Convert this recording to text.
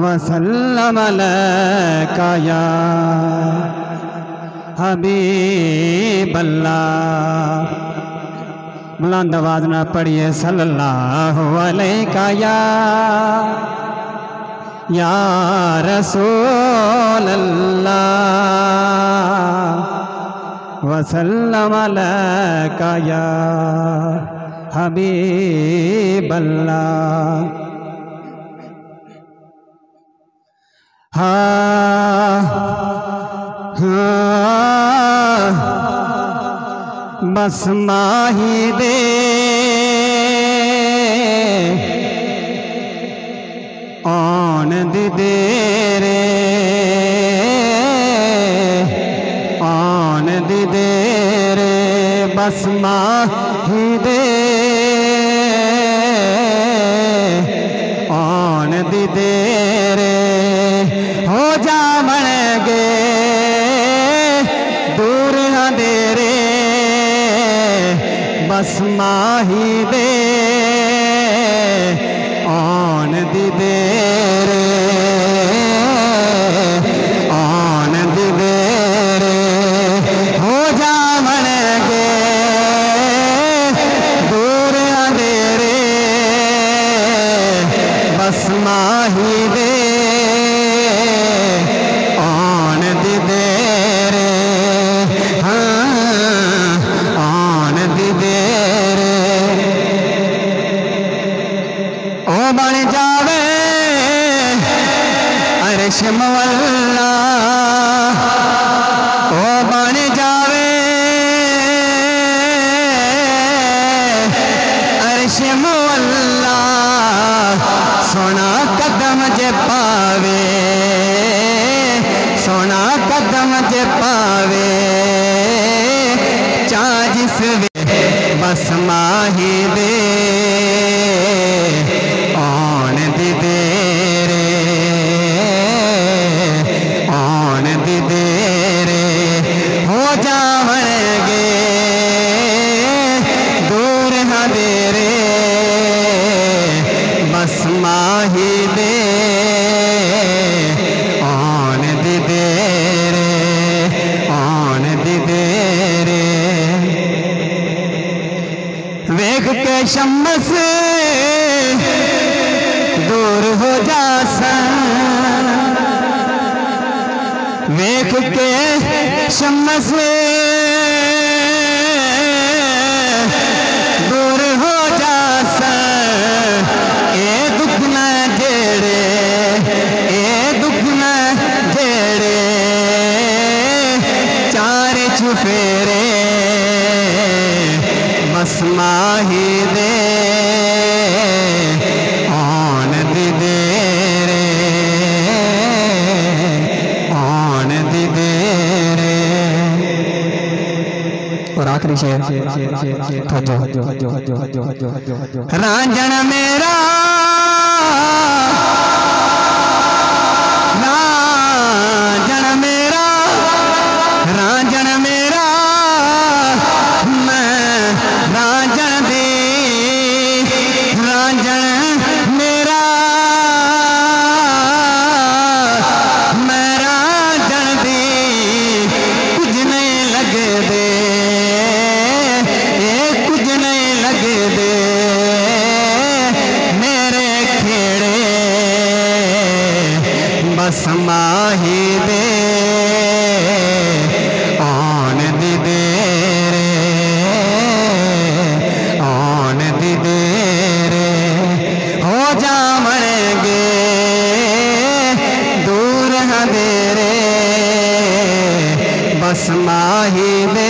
वसल्लम अलैका या हबीबल्लाह। बुलंद आवाज ना पढ़िए सल्लल्लाहु अलैका या रसूल अल्लाह वसल्लम अलैका या हबीबल्लाह। बस माही दे आन दी देरे आन दी देरे बस माही दे आन दी देरे हो जा मनेगे दूर अंधेरे बस माही दे आन दी देरे आन दी देरे हो जा मनेगे दूर अंधेरे बस माही दे आन दी देरे आन दी देरे ओ बन जावे अर्श मवल्ला ओ बन जावे अर्श मवल्ला सोना कदम जे पावे सोना कदम जे पावे चाजिस वे बस माही दे आन दी देरे आन दी देरे हो जावणगे दूर अंधेरे बस माही दे आन दी देरे आन दी देरे वेख के शम्स दूर हो जासन वेख के शम्स दूर हो जासन ए दुख न जेड़े ए दुख न जेड़े चार चुफेरे बस माही दे आन दी देरे आन दी देरे। और आखिरी शेर रांझण मेरा रांझण मेरा रांझण मेरा मैं रांझण दी रांझण मेरा मैं रांझण दी कुछ नहीं लगे दे ये कुछ नहीं लगे दे मेरे खेड़े बस माही दे आन दी देरे आन दी देरे हो जावणगे दूर अंधेरे बस माही दे